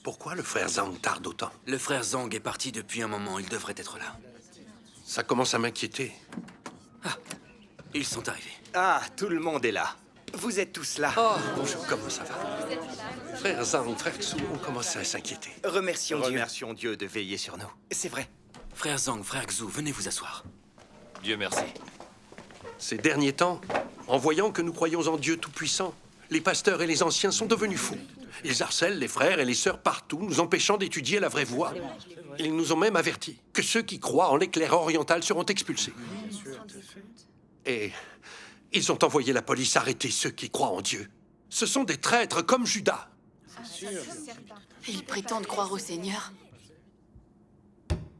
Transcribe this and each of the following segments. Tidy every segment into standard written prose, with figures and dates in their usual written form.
Pourquoi le frère Zhang tarde autant? Le frère Zhang est parti depuis un moment, il devrait être là. Ça commence à m'inquiéter. Ah, ils sont arrivés. Ah, tout le monde est là. Vous êtes tous là. Oh, bonjour, comment ça va? Frère Zhang, frère Xu ont commencé à s'inquiéter. Remercions Dieu de veiller sur nous. C'est vrai. Frère Zhang, frère Xu, venez vous asseoir. Dieu merci. Ces derniers temps, en voyant que nous croyons en Dieu Tout-Puissant, les pasteurs et les anciens sont devenus fous. Ils harcèlent les frères et les sœurs partout, nous empêchant d'étudier la vraie voie. Ils nous ont même avertis que ceux qui croient en l'éclair oriental seront expulsés. Et ils ont envoyé la police arrêter ceux qui croient en Dieu. Ce sont des traîtres comme Judas. Ils prétendent croire au Seigneur.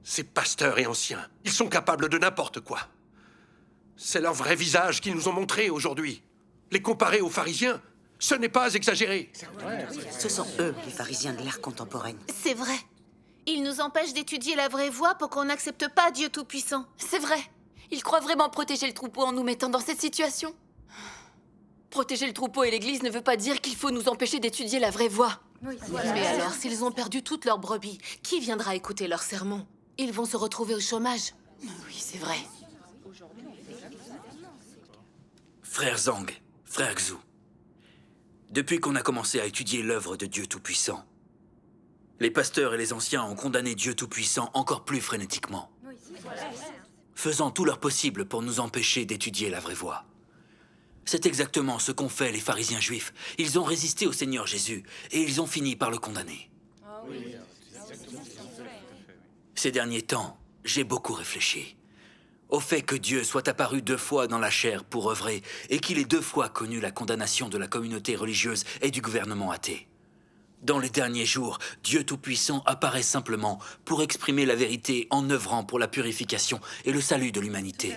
Ces pasteurs et anciens, ils sont capables de n'importe quoi. C'est leur vrai visage qu'ils nous ont montré aujourd'hui. Les comparer aux pharisiens, ce n'est pas exagéré. Ce sont eux, les pharisiens de l'ère contemporaine. C'est vrai. Ils nous empêchent d'étudier la vraie voie pour qu'on n'accepte pas Dieu Tout-Puissant. C'est vrai. Ils croient vraiment protéger le troupeau en nous mettant dans cette situation. Protéger le troupeau et l'église ne veut pas dire qu'il faut nous empêcher d'étudier la vraie voie. Mais alors, s'ils ont perdu toutes leurs brebis, qui viendra écouter leurs sermons? Ils vont se retrouver au chômage. Oui, c'est vrai. Frère Zhang, frère Xu, depuis qu'on a commencé à étudier l'œuvre de Dieu Tout-Puissant, les pasteurs et les anciens ont condamné Dieu Tout-Puissant encore plus frénétiquement, faisant tout leur possible pour nous empêcher d'étudier la vraie voie. C'est exactement ce qu'ont fait les pharisiens juifs. Ils ont résisté au Seigneur Jésus et ils ont fini par le condamner. Ces derniers temps, j'ai beaucoup réfléchi au fait que Dieu soit apparu 2 fois dans la chair pour œuvrer et qu'il ait 2 fois connu la condamnation de la communauté religieuse et du gouvernement athée. Dans les derniers jours, Dieu Tout-Puissant apparaît simplement pour exprimer la vérité en œuvrant pour la purification et le salut de l'humanité.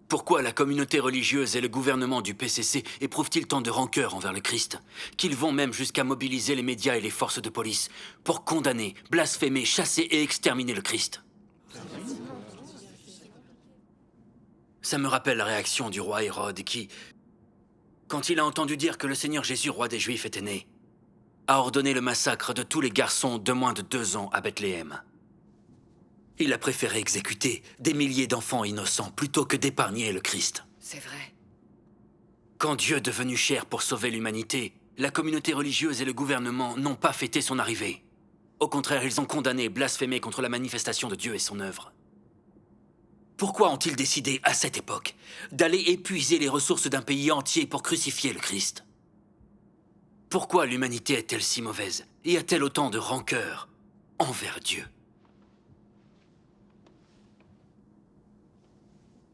Pourquoi la communauté religieuse et le gouvernement du PCC éprouvent-ils tant de rancœur envers le Christ, qu'ils vont même jusqu'à mobiliser les médias et les forces de police pour condamner, blasphémer, chasser et exterminer le Christ? Ça me rappelle la réaction du roi Hérode qui, quand il a entendu dire que le Seigneur Jésus, roi des Juifs, était né, a ordonné le massacre de tous les garçons de moins de 2 ans à Bethléem. Il a préféré exécuter des milliers d'enfants innocents plutôt que d'épargner le Christ. C'est vrai. Quand Dieu est devenu chair pour sauver l'humanité, la communauté religieuse et le gouvernement n'ont pas fêté son arrivée. Au contraire, ils ont condamné et blasphémé contre la manifestation de Dieu et son œuvre. Pourquoi ont-ils décidé, à cette époque, d'aller épuiser les ressources d'un pays entier pour crucifier le Christ? Pourquoi l'humanité est-elle si mauvaise et a-t-elle autant de rancœur envers Dieu?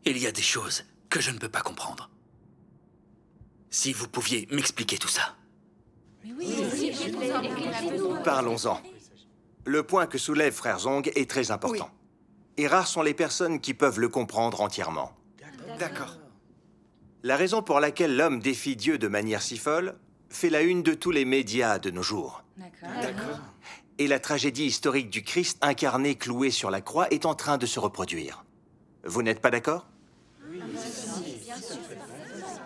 Il y a des choses que je ne peux pas comprendre. Si vous pouviez m'expliquer tout ça. Parlons-en. Le point que soulève frère Zhang est très important. Et rares sont les personnes qui peuvent le comprendre entièrement. D'accord. La raison pour laquelle l'homme défie Dieu de manière si folle fait la une de tous les médias de nos jours. D'accord. Et la tragédie historique du Christ incarné cloué sur la croix est en train de se reproduire. Vous n'êtes pas d'accord?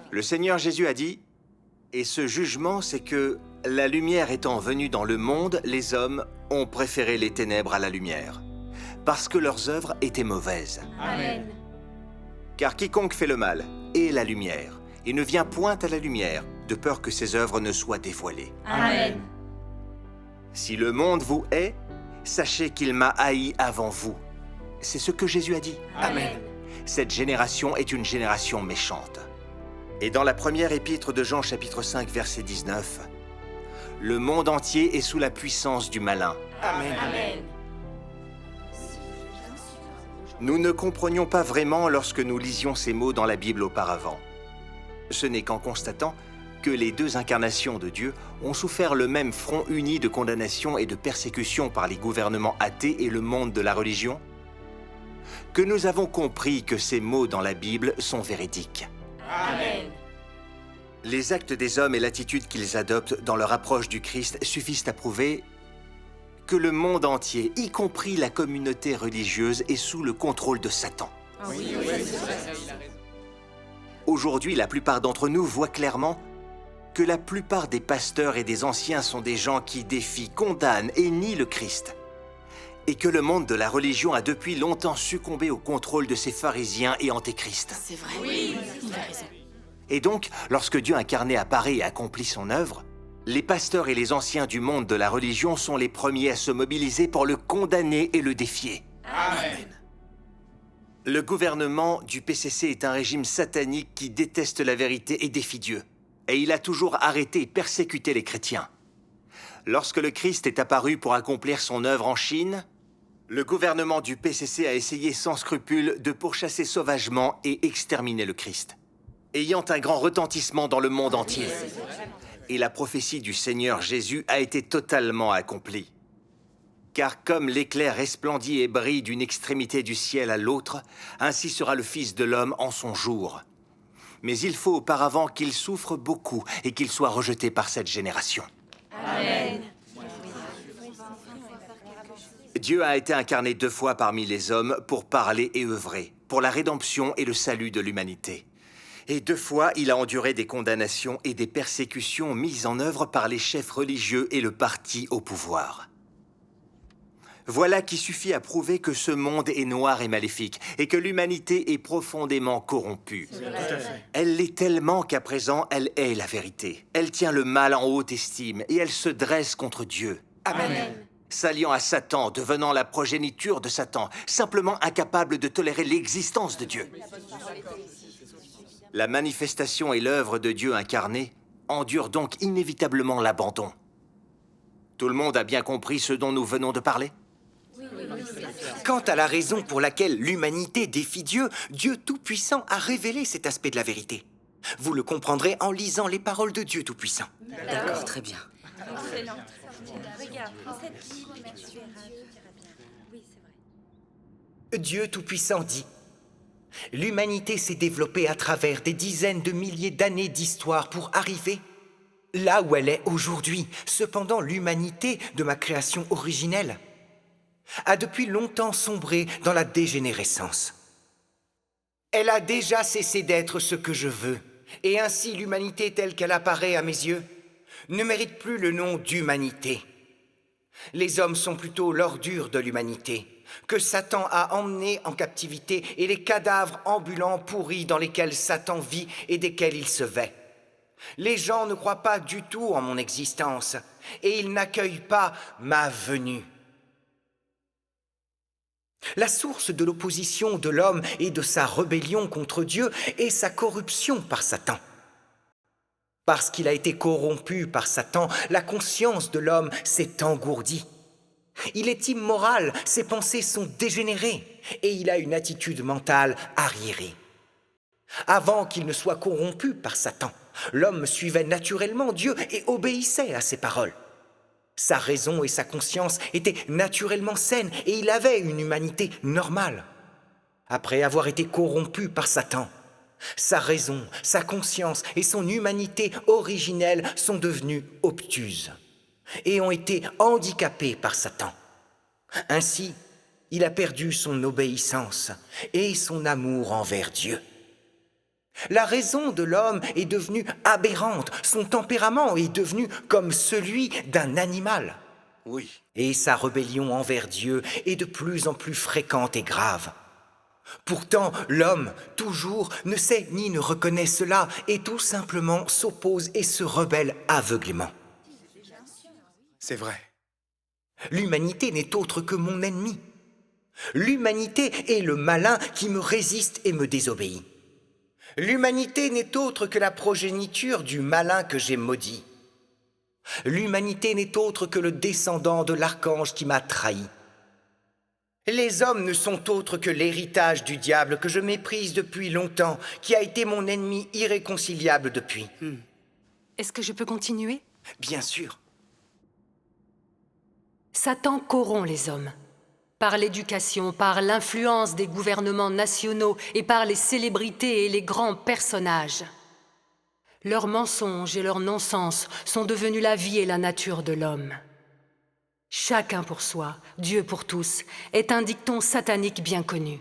Le Seigneur Jésus a dit, « Et ce jugement, c'est que, la lumière étant venue dans le monde, les hommes ont préféré les ténèbres à la lumière, parce que leurs œuvres étaient mauvaises. Amen. Car quiconque fait le mal est la lumière, et ne vient point à la lumière, de peur que ses œuvres ne soient dévoilées. Amen. Si le monde vous hait, sachez qu'il m'a haï avant vous. » C'est ce que Jésus a dit. Amen. Cette génération est une génération méchante. Et dans la première épître de Jean, chapitre 5, verset 19, « Le monde entier est sous la puissance du malin. » Amen. Amen. Nous ne comprenions pas vraiment lorsque nous lisions ces mots dans la Bible auparavant. Ce n'est qu'en constatant que les 2 incarnations de Dieu ont souffert le même front uni de condamnation et de persécution par les gouvernements athées et le monde de la religion, que nous avons compris que ces mots dans la Bible sont véridiques. Amen. Les actes des hommes et l'attitude qu'ils adoptent dans leur approche du Christ suffisent à prouver que le monde entier, y compris la communauté religieuse, est sous le contrôle de Satan. Aujourd'hui, la plupart d'entre nous voient clairement que la plupart des pasteurs et des anciens sont des gens qui défient, condamnent et nient le Christ. Et que le monde de la religion a depuis longtemps succombé au contrôle de ces pharisiens et antéchrists. C'est vrai. Oui, il a raison. Et donc, lorsque Dieu incarné apparaît et accomplit son œuvre, les pasteurs et les anciens du monde de la religion sont les premiers à se mobiliser pour le condamner et le défier. Amen. Le gouvernement du PCC est un régime satanique qui déteste la vérité et défie Dieu. Et il a toujours arrêté et persécuté les chrétiens. Lorsque le Christ est apparu pour accomplir son œuvre en Chine, le gouvernement du PCC a essayé sans scrupule de pourchasser sauvagement et exterminer le Christ, ayant un grand retentissement dans le monde entier. Et la prophétie du Seigneur Jésus a été totalement accomplie. Car comme l'éclair resplendit et brille d'une extrémité du ciel à l'autre, ainsi sera le Fils de l'homme en son jour. Mais il faut auparavant qu'il souffre beaucoup et qu'il soit rejeté par cette génération. Amen. Dieu a été incarné 2 fois parmi les hommes pour parler et œuvrer, pour la rédemption et le salut de l'humanité. Et 2 fois, il a enduré des condamnations et des persécutions mises en œuvre par les chefs religieux et le parti au pouvoir. Voilà qui suffit à prouver que ce monde est noir et maléfique et que l'humanité est profondément corrompue. Elle l'est tellement qu'à présent, elle est la vérité. Elle tient le mal en haute estime et elle se dresse contre Dieu. Amen. S'alliant à Satan, devenant la progéniture de Satan, simplement incapable de tolérer l'existence de Dieu. La manifestation et l'œuvre de Dieu incarné endurent donc inévitablement l'abandon. Tout le monde a bien compris ce dont nous venons de parler ? Quant à la raison pour laquelle l'humanité défie Dieu, Dieu Tout-Puissant a révélé cet aspect de la vérité. Vous le comprendrez en lisant les paroles de Dieu Tout-Puissant. D'accord, très bien. Dieu Tout-Puissant dit: l'humanité s'est développée à travers des dizaines de milliers d'années d'histoire pour arriver là où elle est aujourd'hui. Cependant, l'humanité de ma création originelle a depuis longtemps sombré dans la dégénérescence. Elle a déjà cessé d'être ce que je veux, et ainsi l'humanité telle qu'elle apparaît à mes yeux ne mérite plus le nom d'humanité. Les hommes sont plutôt l'ordure de l'humanité, que Satan a emmené en captivité, et les cadavres ambulants pourris dans lesquels Satan vit et desquels il se vêt. Les gens ne croient pas du tout en mon existence, et ils n'accueillent pas ma venue. La source de l'opposition de l'homme et de sa rébellion contre Dieu est sa corruption par Satan. Parce qu'il a été corrompu par Satan, la conscience de l'homme s'est engourdie. Il est immoral, ses pensées sont dégénérées et il a une attitude mentale arriérée. Avant qu'il ne soit corrompu par Satan, l'homme suivait naturellement Dieu et obéissait à ses paroles. Sa raison et sa conscience étaient naturellement saines et il avait une humanité normale. Après avoir été corrompu par Satan, sa raison, sa conscience et son humanité originelle sont devenues obtuses et ont été handicapées par Satan. Ainsi, il a perdu son obéissance et son amour envers Dieu. La raison de l'homme est devenue aberrante, son tempérament est devenu comme celui d'un animal. Oui. Et sa rébellion envers Dieu est de plus en plus fréquente et grave. Pourtant, l'homme, toujours, ne sait ni ne reconnaît cela et tout simplement s'oppose et se rebelle aveuglément. C'est vrai. L'humanité n'est autre que mon ennemi. L'humanité est le malin qui me résiste et me désobéit. L'humanité n'est autre que la progéniture du malin que j'ai maudit. L'humanité n'est autre que le descendant de l'archange qui m'a trahi. Les hommes ne sont autres que l'héritage du diable que je méprise depuis longtemps, qui a été mon ennemi irréconciliable depuis. Est-ce que je peux continuer? Bien sûr. Satan corrompt les hommes. Par l'éducation, par l'influence des gouvernements nationaux et par les célébrités et les grands personnages. Leurs mensonges et leurs non-sens sont devenus la vie et la nature de l'homme. Chacun pour soi, Dieu pour tous, est un dicton satanique bien connu,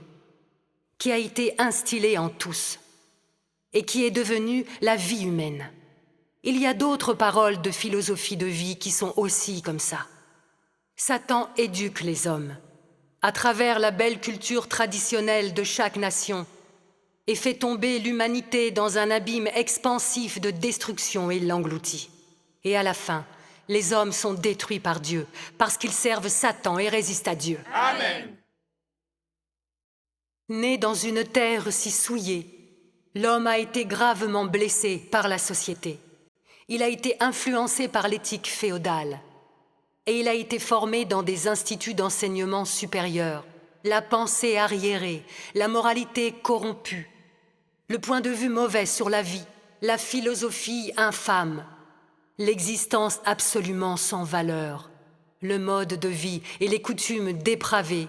qui a été instillé en tous et qui est devenu la vie humaine. Il y a d'autres paroles de philosophie de vie qui sont aussi comme ça. Satan éduque les hommes à travers la belle culture traditionnelle de chaque nation et fait tomber l'humanité dans un abîme expansif de destruction et l'engloutit. Et à la fin, les hommes sont détruits par Dieu parce qu'ils servent Satan et résistent à Dieu. Amen. Né dans une terre si souillée, l'homme a été gravement blessé par la société. Il a été influencé par l'éthique féodale et il a été formé dans des instituts d'enseignement supérieur, la pensée arriérée, la moralité corrompue, le point de vue mauvais sur la vie, la philosophie infâme, l'existence absolument sans valeur, le mode de vie et les coutumes dépravées.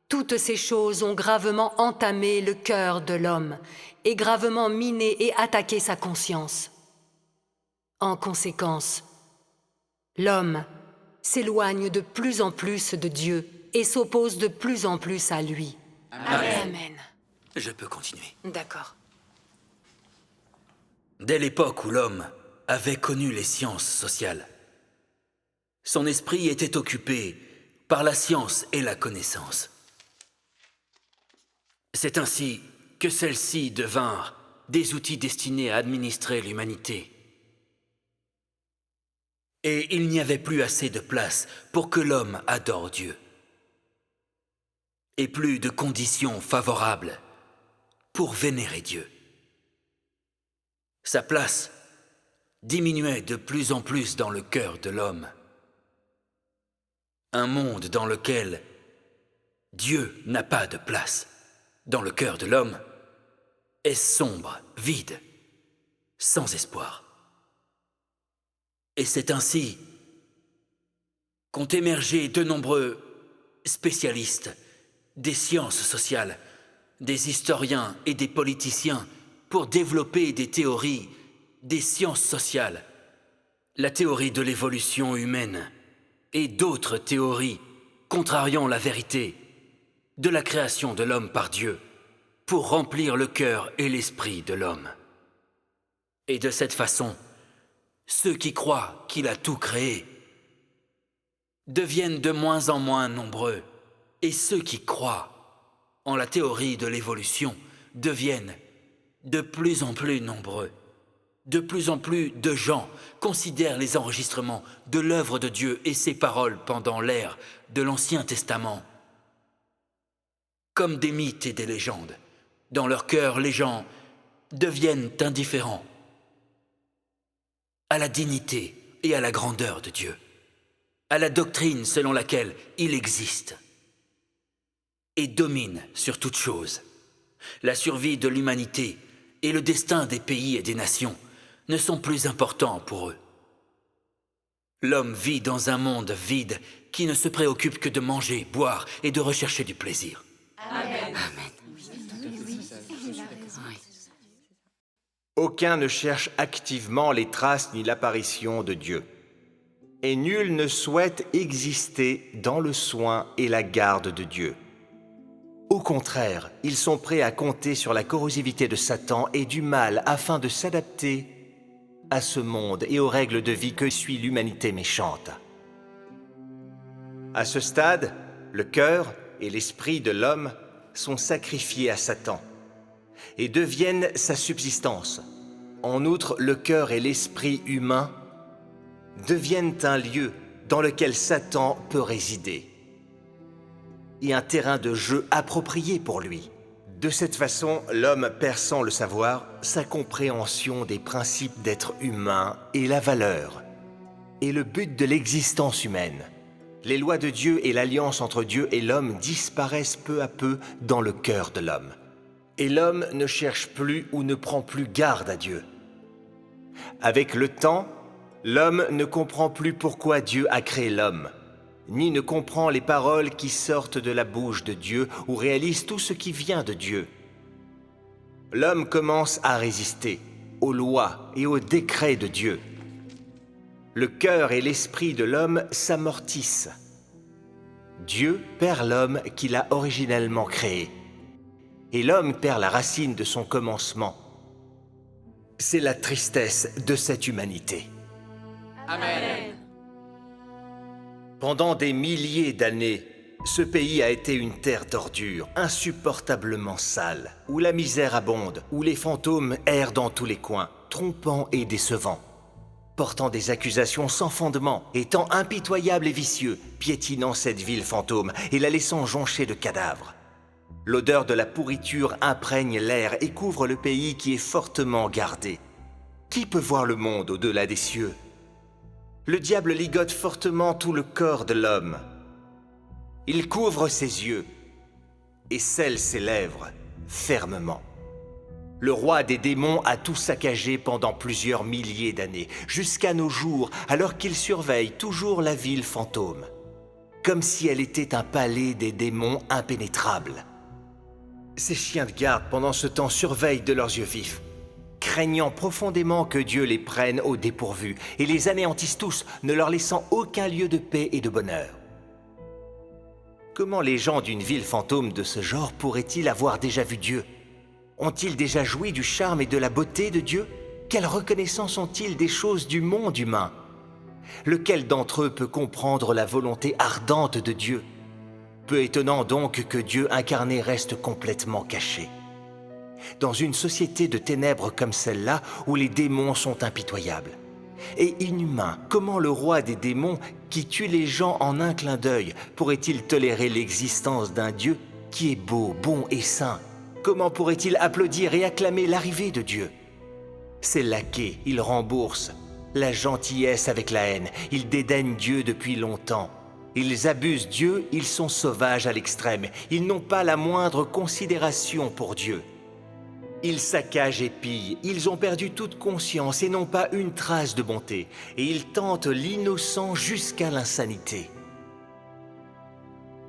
Toutes ces choses ont gravement entamé le cœur de l'homme et gravement miné et attaqué sa conscience. En conséquence, l'homme s'éloigne de plus en plus de Dieu et s'oppose de plus en plus à lui. Amen. Je peux continuer. D'accord. Dès l'époque où l'homme avait connu les sciences sociales, son esprit était occupé par la science et la connaissance. C'est ainsi que celles-ci devinrent des outils destinés à administrer l'humanité. Et il n'y avait plus assez de place pour que l'homme adore Dieu. Et plus de conditions favorables pour vénérer Dieu. Sa place diminuait de plus en plus dans le cœur de l'homme. Un monde dans lequel Dieu n'a pas de place dans le cœur de l'homme est sombre, vide, sans espoir. Et c'est ainsi qu'ont émergé de nombreux spécialistes des sciences sociales, des historiens et des politiciens pour développer des théories des sciences sociales, la théorie de l'évolution humaine et d'autres théories contrariant la vérité de la création de l'homme par Dieu pour remplir le cœur et l'esprit de l'homme. Et de cette façon, ceux qui croient qu'il a tout créé deviennent de moins en moins nombreux, et ceux qui croient en la théorie de l'évolution deviennent de plus en plus nombreux. De plus en plus de gens considèrent les enregistrements de l'œuvre de Dieu et ses paroles pendant l'ère de l'Ancien Testament comme des mythes et des légendes. Dans leur cœur, les gens deviennent indifférents à la dignité et à la grandeur de Dieu, à la doctrine selon laquelle il existe et domine sur toute chose. La survie de l'humanité et le destin des pays et des nations ne sont plus importants pour eux. L'homme vit dans un monde vide qui ne se préoccupe que de manger, boire et de rechercher du plaisir. Amen. Aucun ne cherche activement les traces ni l'apparition de Dieu. Et nul ne souhaite exister dans le soin et la garde de Dieu. Au contraire, ils sont prêts à compter sur la corrosivité de Satan et du mal afin de s'adapter à ce monde et aux règles de vie que suit l'humanité méchante. À ce stade, le cœur et l'esprit de l'homme sont sacrifiés à Satan et deviennent sa subsistance. En outre, le cœur et l'esprit humain deviennent un lieu dans lequel Satan peut résider et un terrain de jeu approprié pour lui. De cette façon, l'homme perd sans le savoir sa compréhension des principes d'être humain et la valeur, et le but de l'existence humaine. Les lois de Dieu et l'alliance entre Dieu et l'homme disparaissent peu à peu dans le cœur de l'homme. Et l'homme ne cherche plus ou ne prend plus garde à Dieu. Avec le temps, l'homme ne comprend plus pourquoi Dieu a créé l'homme, ni ne comprend les paroles qui sortent de la bouche de Dieu ou réalise tout ce qui vient de Dieu. L'homme commence à résister aux lois et aux décrets de Dieu. Le cœur et l'esprit de l'homme s'amortissent. Dieu perd l'homme qu'il a originellement créé, et l'homme perd la racine de son commencement. C'est la tristesse de cette humanité. Amen. Pendant des milliers d'années, ce pays a été une terre d'ordures, insupportablement sale, où la misère abonde, où les fantômes errent dans tous les coins, trompant et décevant, portant des accusations sans fondement, étant impitoyables et vicieux, piétinant cette ville fantôme et la laissant joncher de cadavres. L'odeur de la pourriture imprègne l'air et couvre le pays qui est fortement gardé. Qui peut voir le monde au-delà des cieux? Le diable ligote fortement tout le corps de l'homme. Il couvre ses yeux et scelle ses lèvres fermement. Le roi des démons a tout saccagé pendant plusieurs milliers d'années, jusqu'à nos jours, alors qu'il surveille toujours la ville fantôme, comme si elle était un palais des démons impénétrables. Ces chiens de garde, pendant ce temps, surveillent de leurs yeux vifs, craignant profondément que Dieu les prenne au dépourvu et les anéantisse tous, ne leur laissant aucun lieu de paix et de bonheur. Comment les gens d'une ville fantôme de ce genre pourraient-ils avoir déjà vu Dieu? Ont-ils déjà joui du charme et de la beauté de Dieu? Quelle reconnaissance ont-ils des choses du monde humain? Lequel d'entre eux peut comprendre la volonté ardente de Dieu? Peu étonnant donc que Dieu incarné reste complètement caché. Dans une société de ténèbres comme celle-là, où les démons sont impitoyables et inhumains, comment le roi des démons, qui tue les gens en un clin d'œil, pourrait-il tolérer l'existence d'un Dieu qui est beau, bon et saint? Comment pourrait-il applaudir et acclamer l'arrivée de Dieu? Ses laquais, il rembourse la gentillesse avec la haine. Ils dédaignent Dieu depuis longtemps. Ils abusent Dieu, ils sont sauvages à l'extrême. Ils n'ont pas la moindre considération pour Dieu. Ils saccagent et pillent, ils ont perdu toute conscience et n'ont pas une trace de bonté. Et ils tentent l'innocent jusqu'à l'insanité.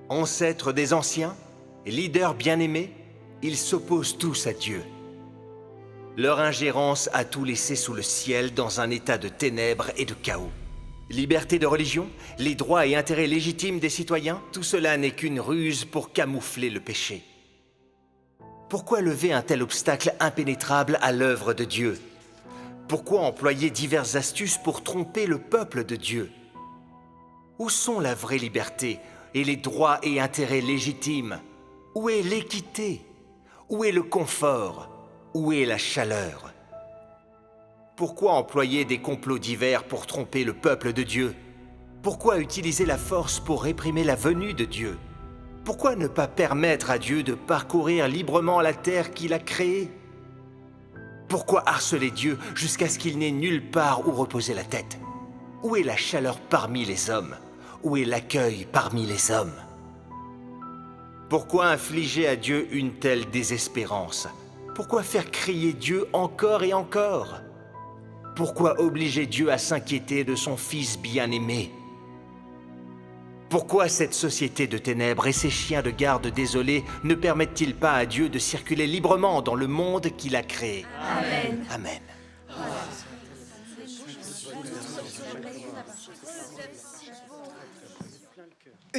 Ancêtres des anciens, leaders bien-aimés, ils s'opposent tous à Dieu. Leur ingérence a tout laissé sous le ciel dans un état de ténèbres et de chaos. Liberté de religion, les droits et intérêts légitimes des citoyens, tout cela n'est qu'une ruse pour camoufler le péché. Pourquoi lever un tel obstacle impénétrable à l'œuvre de Dieu? Pourquoi employer diverses astuces pour tromper le peuple de Dieu? Où sont la vraie liberté et les droits et intérêts légitimes? Où est l'équité? Où est le confort? Où est la chaleur? Pourquoi employer des complots divers pour tromper le peuple de Dieu? Pourquoi utiliser la force pour réprimer la venue de Dieu? Pourquoi ne pas permettre à Dieu de parcourir librement la terre qu'il a créée? Pourquoi harceler Dieu jusqu'à ce qu'il n'ait nulle part où reposer la tête? Où est la chaleur parmi les hommes? Où est l'accueil parmi les hommes? Pourquoi infliger à Dieu une telle désespérance? Pourquoi faire crier Dieu encore et encore? Pourquoi obliger Dieu à s'inquiéter de son Fils bien-aimé? Pourquoi cette société de ténèbres et ces chiens de garde désolés ne permettent-ils pas à Dieu de circuler librement dans le monde qu'il a créé? Amen. Amen.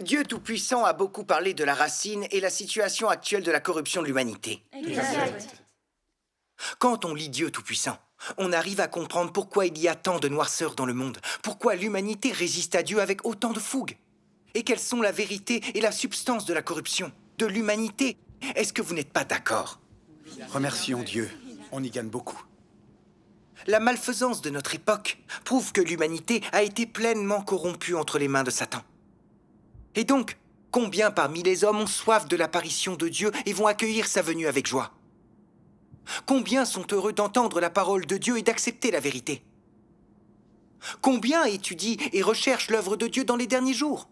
Dieu Tout-Puissant a beaucoup parlé de la racine et la situation actuelle de la corruption de l'humanité. Exact. Quand on lit Dieu Tout-Puissant, on arrive à comprendre pourquoi il y a tant de noirceur dans le monde, pourquoi l'humanité résiste à Dieu avec autant de fougue. Et quelles sont la vérité et la substance de la corruption, de l'humanité? Est-ce que vous n'êtes pas d'accord? Remercions Dieu. On y gagne beaucoup. La malfaisance de notre époque prouve que l'humanité a été pleinement corrompue entre les mains de Satan. Et donc, combien parmi les hommes ont soif de l'apparition de Dieu et vont accueillir sa venue avec joie? Combien sont heureux d'entendre la parole de Dieu et d'accepter la vérité? Combien étudient et recherchent l'œuvre de Dieu dans les derniers jours?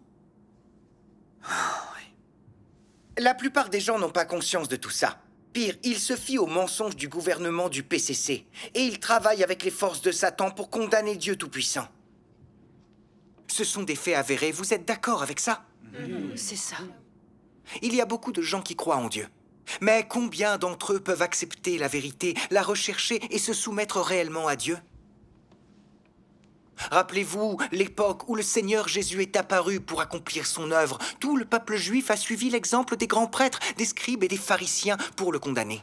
La plupart des gens n'ont pas conscience de tout ça. Pire, ils se fient aux mensonges du gouvernement du PCC et ils travaillent avec les forces de Satan pour condamner Dieu Tout-Puissant. Ce sont des faits avérés, vous êtes d'accord avec ça? C'est ça. Il y a beaucoup de gens qui croient en Dieu. Mais combien d'entre eux peuvent accepter la vérité, la rechercher et se soumettre réellement à Dieu? Rappelez-vous l'époque où le Seigneur Jésus est apparu pour accomplir son œuvre. Tout le peuple juif a suivi l'exemple des grands prêtres, des scribes et des pharisiens pour le condamner.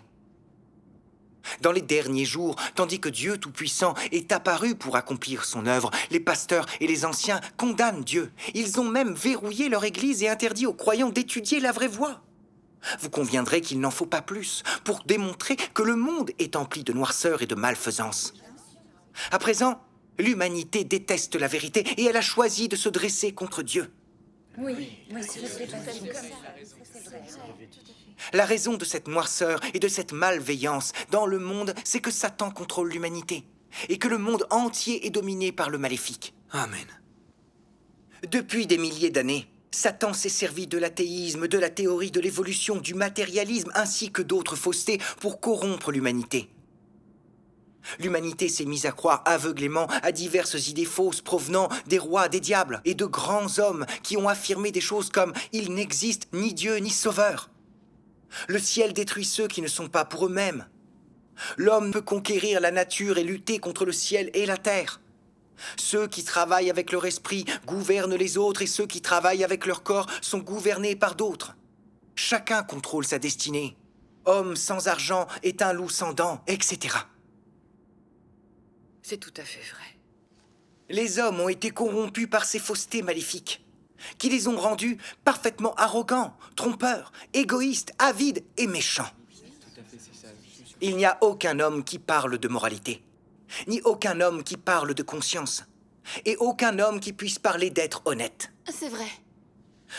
Dans les derniers jours, tandis que Dieu Tout-Puissant est apparu pour accomplir son œuvre, les pasteurs et les anciens condamnent Dieu. Ils ont même verrouillé leur église et interdit aux croyants d'étudier la vraie voie. Vous conviendrez qu'il n'en faut pas plus pour démontrer que le monde est empli de noirceur et de malfaisance. À présent, l'humanité déteste la vérité et elle a choisi de se dresser contre Dieu. La raison de cette noirceur et de cette malveillance dans le monde, c'est que Satan contrôle l'humanité et que le monde entier est dominé par le maléfique. Amen. Depuis des milliers d'années, Satan s'est servi de l'athéisme, de la théorie de l'évolution, du matérialisme ainsi que d'autres faussetés pour corrompre l'humanité. L'humanité s'est mise à croire aveuglément à diverses idées fausses provenant des rois, des diables et de grands hommes qui ont affirmé des choses comme « il n'existe ni Dieu ni Sauveur ». Le ciel détruit ceux qui ne sont pas pour eux-mêmes. L'homme peut conquérir la nature et lutter contre le ciel et la terre. Ceux qui travaillent avec leur esprit gouvernent les autres et ceux qui travaillent avec leur corps sont gouvernés par d'autres. Chacun contrôle sa destinée. Homme sans argent est un loup sans dents, etc. C'est tout à fait vrai. Les hommes ont été corrompus par ces faussetés maléfiques, qui les ont rendus parfaitement arrogants, trompeurs, égoïstes, avides et méchants. Il n'y a aucun homme qui parle de moralité, ni aucun homme qui parle de conscience, et aucun homme qui puisse parler d'être honnête. C'est vrai.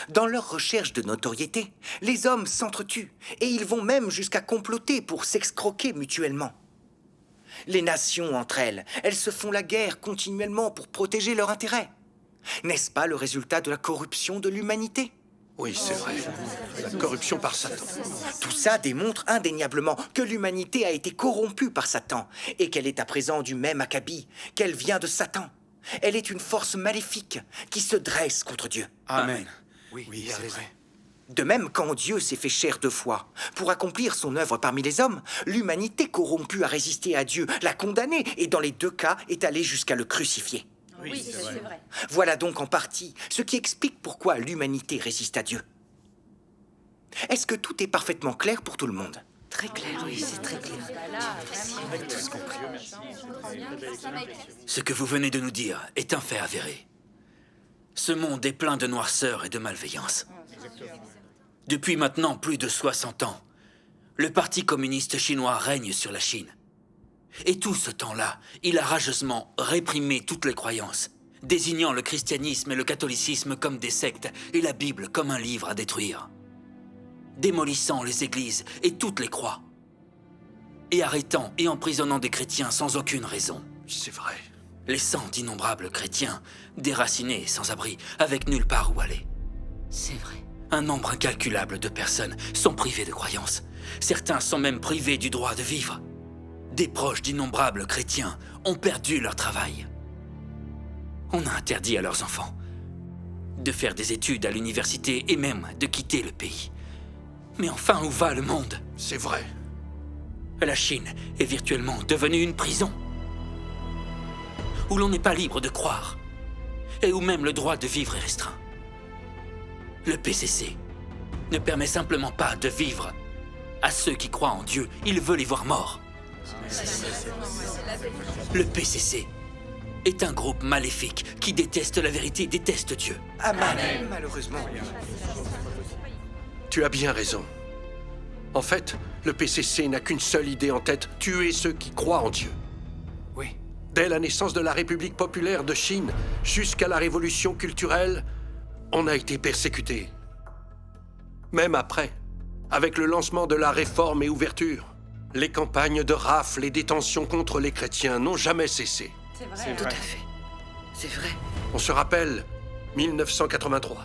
Dans leur recherche de notoriété, les hommes s'entretuent, et ils vont même jusqu'à comploter pour s'excroquer mutuellement. Les nations entre elles, elles se font la guerre continuellement pour protéger leurs intérêts. N'est-ce pas le résultat de la corruption de l'humanité? Oui, c'est vrai. La corruption par Satan. Tout ça démontre indéniablement que l'humanité a été corrompue par Satan et qu'elle est à présent du même acabit, qu'elle vient de Satan. Elle est une force maléfique qui se dresse contre Dieu. Amen. Oui, c'est vrai. De même, quand Dieu s'est fait chair 2 fois pour accomplir son œuvre parmi les hommes, l'humanité corrompue a résisté à Dieu, l'a condamné et dans les 2 cas est allée jusqu'à le crucifier. Oui, c'est vrai. Voilà donc en partie ce qui explique pourquoi l'humanité résiste à Dieu. Est-ce que tout est parfaitement clair pour tout le monde? Très clair, oui, c'est très clair. Ce que vous venez de nous dire est un fait avéré. Ce monde est plein de noirceur et de malveillance. Depuis maintenant plus de 60 ans, le Parti communiste chinois règne sur la Chine. Et tout ce temps-là, il a rageusement réprimé toutes les croyances, désignant le christianisme et le catholicisme comme des sectes et la Bible comme un livre à détruire, démolissant les églises et toutes les croix, et arrêtant et emprisonnant des chrétiens sans aucune raison. C'est vrai. Laissant d'innombrables chrétiens déracinés et sans abri, avec nulle part où aller. C'est vrai. Un nombre incalculable de personnes sont privées de croyances. Certains sont même privés du droit de vivre. Des proches d'innombrables chrétiens ont perdu leur travail. On a interdit à leurs enfants de faire des études à l'université et même de quitter le pays. Mais enfin, où va le monde? C'est vrai. La Chine est virtuellement devenue une prison, où l'on n'est pas libre de croire, et où même le droit de vivre est restreint. Le PCC ne permet simplement pas de vivre à ceux qui croient en Dieu, il veut les voir morts. Le PCC est un groupe maléfique qui déteste la vérité, déteste Dieu. Amen. Malheureusement. Tu as bien raison. En fait, le PCC n'a qu'une seule idée en tête, tuer ceux qui croient en Dieu. Oui. Dès la naissance de la République populaire de Chine jusqu'à la révolution culturelle, on a été persécutés. Même après, avec le lancement de la réforme et ouverture, les campagnes de rafles et détentions contre les chrétiens n'ont jamais cessé. Tout à fait. C'est vrai. On se rappelle 1983,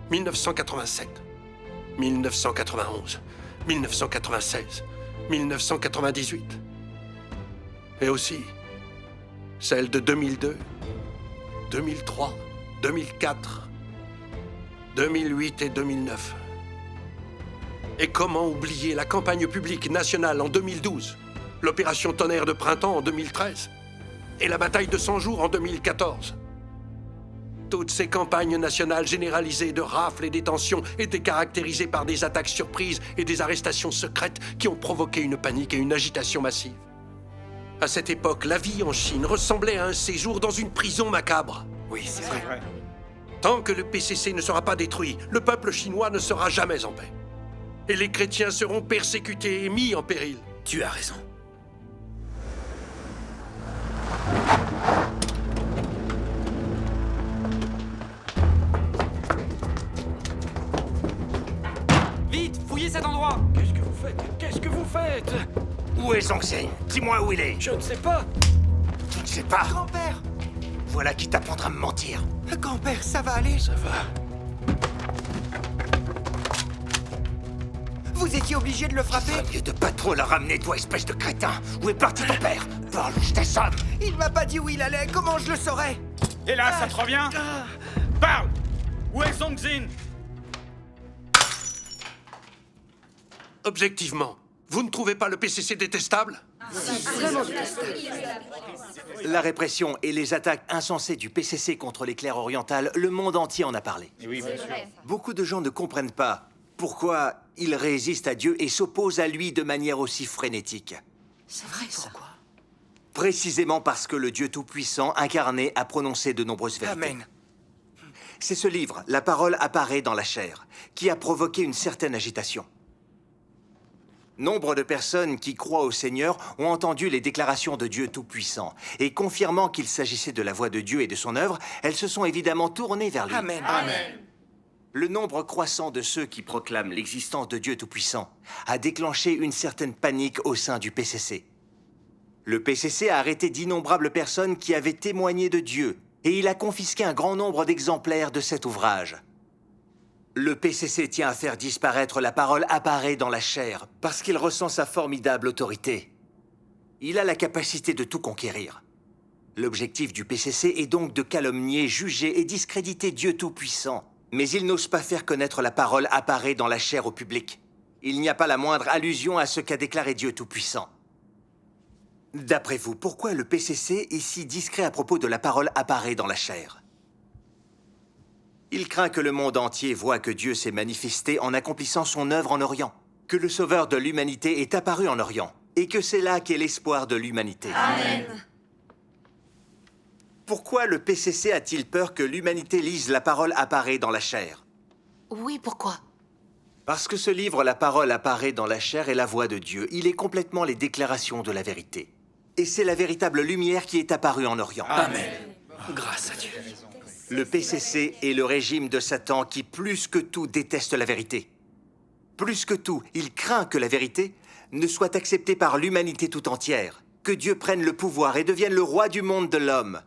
1987, 1991, 1996, 1998. Et aussi celle de 2002, 2003, 2004, 2008 et 2009. Et comment oublier la campagne publique nationale en 2012, l'opération Tonnerre de printemps en 2013 et la bataille de 100 jours en 2014. toutes ces campagnes nationales généralisées de rafles et détentions étaient caractérisées par des attaques surprises et des arrestations secrètes qui ont provoqué une panique et une agitation massive. À cette époque, la vie en Chine ressemblait à un séjour dans une prison macabre. Oui, c'est vrai. Tant que le PCC ne sera pas détruit, le peuple chinois ne sera jamais en paix. Et les chrétiens seront persécutés et mis en péril. Tu as raison. Vite, fouillez cet endroit! Qu'est-ce que vous faites? Qu'est-ce que vous faites? Où est Zhongzhen? Dis-moi où il est. Je ne sais pas. Tu ne sais pas? Grand-père! Voilà qui t'apprendra à me mentir. Grand-père, ça va aller? Ça va. Vous étiez obligé de le frapper? Mieux de pas trop la ramener, toi, espèce de crétin. Où est parti ton père? Parle ou je t'assomme. Il m'a pas dit où il allait, comment je le saurais? Et là, ça te revient? Parle! Où est Zhongzhen? Objectivement, vous ne trouvez pas le PCC détestable? La répression et les attaques insensées du PCC contre les clercs orientales, le monde entier en a parlé. Oui, bien sûr. Beaucoup de gens ne comprennent pas pourquoi ils résistent à Dieu et s'opposent à lui de manière aussi frénétique. C'est vrai, pourquoi? Précisément parce que le Dieu Tout-Puissant incarné a prononcé de nombreuses vérités. Amen. C'est ce livre, La parole apparaît dans la chair, qui a provoqué une certaine agitation. Nombre de personnes qui croient au Seigneur ont entendu les déclarations de Dieu Tout-Puissant, et confirmant qu'il s'agissait de la voix de Dieu et de son œuvre, elles se sont évidemment tournées vers lui. Amen. Le nombre croissant de ceux qui proclament l'existence de Dieu Tout-Puissant a déclenché une certaine panique au sein du PCC. Le PCC a arrêté d'innombrables personnes qui avaient témoigné de Dieu, et il a confisqué un grand nombre d'exemplaires de cet ouvrage. Le PCC tient à faire disparaître la parole apparaît dans la chair, parce qu'il ressent sa formidable autorité. Il a la capacité de tout conquérir. L'objectif du PCC est donc de calomnier, juger et discréditer Dieu Tout-Puissant. Mais il n'ose pas faire connaître la parole apparaît dans la chair au public. Il n'y a pas la moindre allusion à ce qu'a déclaré Dieu Tout-Puissant. D'après vous, pourquoi le PCC est si discret à propos de la parole apparaît dans la chair? Il craint que le monde entier voie que Dieu s'est manifesté en accomplissant son œuvre en Orient, que le Sauveur de l'humanité est apparu en Orient, et que c'est là qu'est l'espoir de l'humanité. Amen. Pourquoi le PCC a-t-il peur que l'humanité lise la parole apparaît dans la chair? Oui, pourquoi? Parce que ce livre, La parole apparaît dans la chair, est la voix de Dieu. Il est complètement les déclarations de la vérité. Et c'est la véritable lumière qui est apparue en Orient. Amen. Grâce à Dieu. Le PCC est le régime de Satan qui, plus que tout, déteste la vérité. Plus que tout, il craint que la vérité ne soit acceptée par l'humanité tout entière, que Dieu prenne le pouvoir et devienne le roi du monde de l'homme,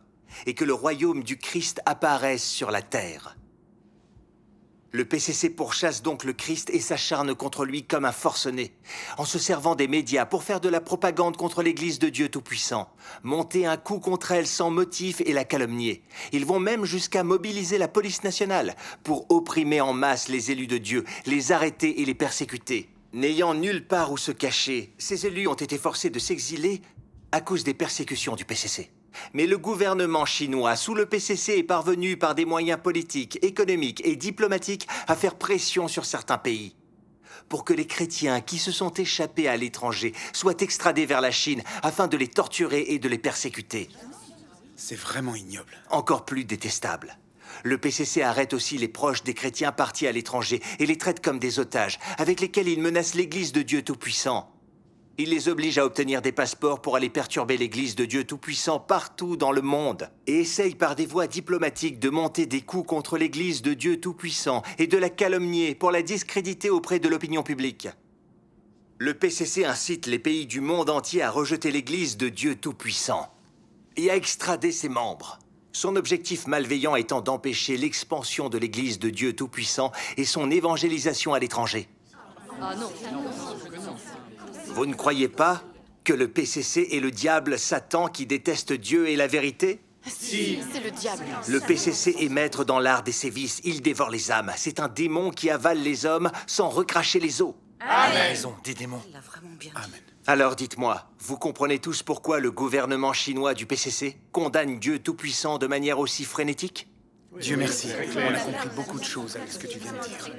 et que le royaume du Christ apparaisse sur la terre. Le PCC pourchasse donc le Christ et s'acharne contre lui comme un forcené, en se servant des médias pour faire de la propagande contre l'Église de Dieu Tout-Puissant, monter un coup contre elle sans motif et la calomnier. Ils vont même jusqu'à mobiliser la police nationale pour opprimer en masse les élus de Dieu, les arrêter et les persécuter. N'ayant nulle part où se cacher, ces élus ont été forcés de s'exiler à cause des persécutions du PCC. Mais le gouvernement chinois, sous le PCC, est parvenu par des moyens politiques, économiques et diplomatiques à faire pression sur certains pays pour que les chrétiens qui se sont échappés à l'étranger soient extradés vers la Chine afin de les torturer et de les persécuter. C'est vraiment ignoble. Encore plus détestable. Le PCC arrête aussi les proches des chrétiens partis à l'étranger et les traite comme des otages, avec lesquels il menace l'Église de Dieu Tout-Puissant. Il les oblige à obtenir des passeports pour aller perturber l'Église de Dieu Tout-Puissant partout dans le monde et essaye par des voies diplomatiques de monter des coups contre l'Église de Dieu Tout-Puissant et de la calomnier pour la discréditer auprès de l'opinion publique. Le PCC incite les pays du monde entier à rejeter l'Église de Dieu Tout-Puissant et à extrader ses membres. Son objectif malveillant étant d'empêcher l'expansion de l'Église de Dieu Tout-Puissant et son évangélisation à l'étranger. Ah non. Vous ne croyez pas que le PCC est le diable Satan qui déteste Dieu et la vérité? Si, c'est le diable. Le PCC est maître dans l'art des sévices. Il dévore les âmes. C'est un démon qui avale les hommes sans recracher les os. Amen. Raison, des démons. Il a vraiment bien dit. Amen. Alors dites-moi, vous comprenez tous pourquoi le gouvernement chinois du PCC condamne Dieu Tout-Puissant de manière aussi frénétique? Dieu merci. On a compris beaucoup de choses avec ce que tu viens de dire.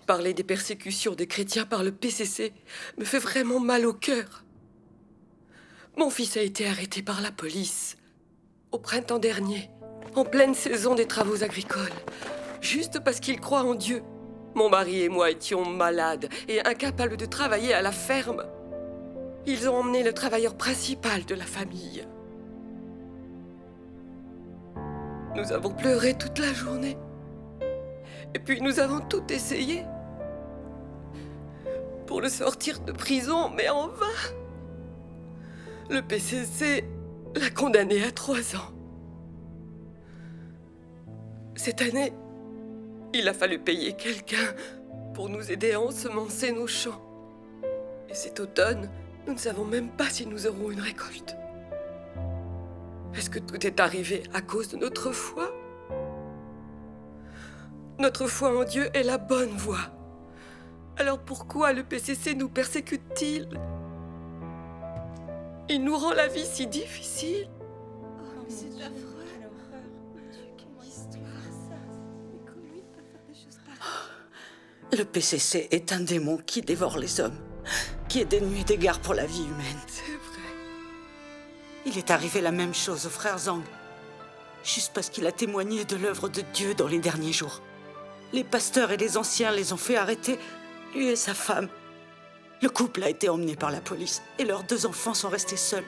Parler des persécutions des chrétiens par le PCC me fait vraiment mal au cœur. Mon fils a été arrêté par la police au printemps dernier, en pleine saison des travaux agricoles, juste parce qu'il croit en Dieu. Mon mari et moi étions malades et incapables de travailler à la ferme. Ils ont emmené le travailleur principal de la famille. Nous avons pleuré toute la journée. Et puis nous avons tout essayé pour le sortir de prison, mais en vain. Le PCC l'a condamné à 3 ans. Cette année, il a fallu payer quelqu'un pour nous aider à ensemencer nos champs. Et cet automne, nous ne savons même pas si nous aurons une récolte. Est-ce que tout est arrivé à cause de notre foi? Notre foi en Dieu est la bonne voie. Alors pourquoi le PCC nous persécute-t-il? Il nous rend la vie si difficile. Oh, mais c'est affreux. Quelle histoire, ça. Mais comment lui peut faire des choses pareilles? Le PCC est un démon qui dévore les hommes, qui est dénué d'égard pour la vie humaine. C'est vrai. Il est arrivé la même chose au frère Zhang, juste parce qu'il a témoigné de l'œuvre de Dieu dans les derniers jours. Les pasteurs et les anciens les ont fait arrêter, lui et sa femme. Le couple a été emmené par la police et leurs 2 enfants sont restés seuls.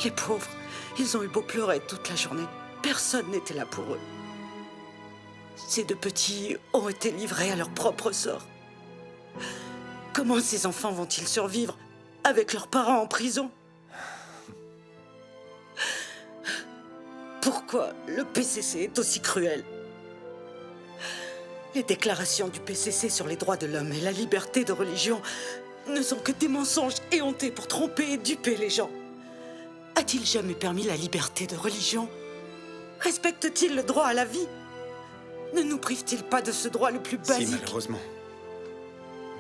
Les pauvres, ils ont eu beau pleurer toute la journée. Personne n'était là pour eux. Ces 2 petits ont été livrés à leur propre sort. Comment ces enfants vont-ils survivre avec leurs parents en prison? Pourquoi le PCC est aussi cruel? Les déclarations du PCC sur les droits de l'homme et la liberté de religion ne sont que des mensonges éhontés pour tromper et duper les gens. A-t-il jamais permis la liberté de religion? Respecte-t-il le droit à la vie? Ne nous prive-t-il pas de ce droit le plus basique? Si, malheureusement.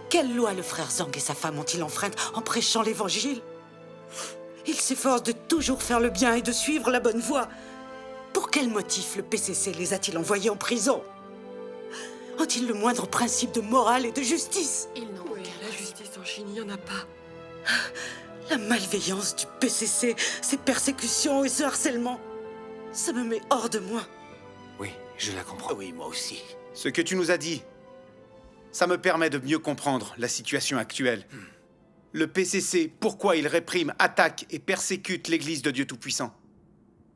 Quelle loi le frère Zhang et sa femme ont-ils enfreinte en prêchant l'évangile? Ils s'efforcent de toujours faire le bien et de suivre la bonne voie. Pour quel motif le PCC les a-t-il envoyés en prison? Ont-ils le moindre principe de morale et de justice? Ils n'ont aucun. La justice en Chine, il n'y en a pas. La malveillance du PCC, ces persécutions et ce harcèlement, ça me met hors de moi. Oui, je la comprends. Oui, moi aussi. Ce que tu nous as dit, ça me permet de mieux comprendre la situation actuelle. Le PCC, pourquoi il réprime, attaque et persécute l'Église de Dieu Tout-Puissant?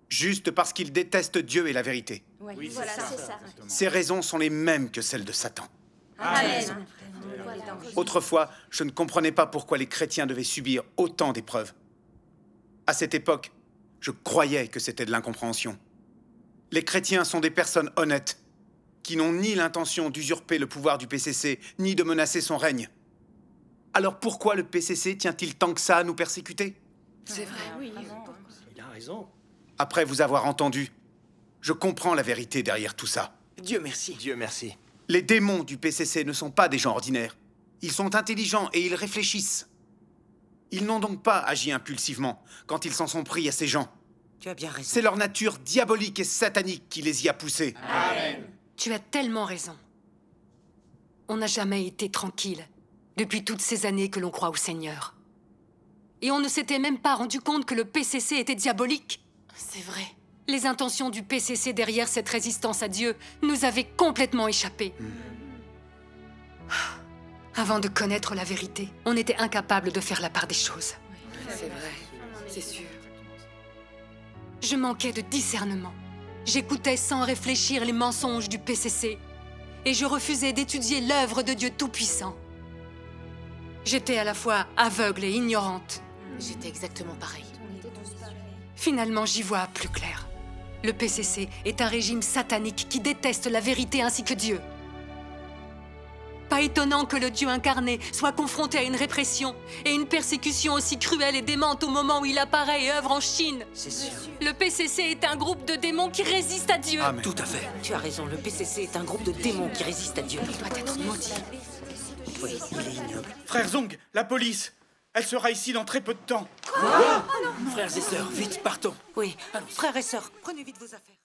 Juste parce qu'il déteste Dieu et la vérité. Oui, voilà, c'est ça. Ces raisons sont les mêmes que celles de Satan. Amen. Autrefois, je ne comprenais pas pourquoi les chrétiens devaient subir autant d'épreuves. À cette époque, je croyais que c'était de l'incompréhension. Les chrétiens sont des personnes honnêtes, qui n'ont ni l'intention d'usurper le pouvoir du PCC, ni de menacer son règne. Alors pourquoi le PCC tient-il tant que ça à nous persécuter? C'est vrai. Oui, Il a raison. Après vous avoir entendu, je comprends la vérité derrière tout ça. Dieu merci. Dieu merci. Les démons du PCC ne sont pas des gens ordinaires. Ils sont intelligents et ils réfléchissent. Ils n'ont donc pas agi impulsivement quand ils s'en sont pris à ces gens. Tu as bien raison. C'est leur nature diabolique et satanique qui les y a poussés. Amen. Tu as tellement raison. On n'a jamais été tranquille depuis toutes ces années que l'on croit au Seigneur. Et on ne s'était même pas rendu compte que le PCC était diabolique. C'est vrai. Les intentions du PCC derrière cette résistance à Dieu nous avaient complètement échappé. Avant de connaître la vérité, on était incapable de faire la part des choses. C'est vrai, c'est sûr. Je manquais de discernement. J'écoutais sans réfléchir les mensonges du PCC. Et je refusais d'étudier l'œuvre de Dieu Tout-Puissant. J'étais à la fois aveugle et ignorante. J'étais exactement pareil. Finalement, j'y vois plus clair. Le PCC est un régime satanique qui déteste la vérité ainsi que Dieu. Pas étonnant que le Dieu incarné soit confronté à une répression et une persécution aussi cruelle et démente au moment où il apparaît et œuvre en Chine. C'est sûr. Le PCC est un groupe de démons qui résistent à Dieu. Amen. Tout à fait. Tu as raison, le PCC est un groupe de démons qui résistent à Dieu. Il doit être maudit. Oui, il est ignoble. Frère Zhang, la police, elle sera ici dans très peu de temps. Frères et sœurs, vite, partons. Oui, frères et sœurs, prenez vite vos affaires.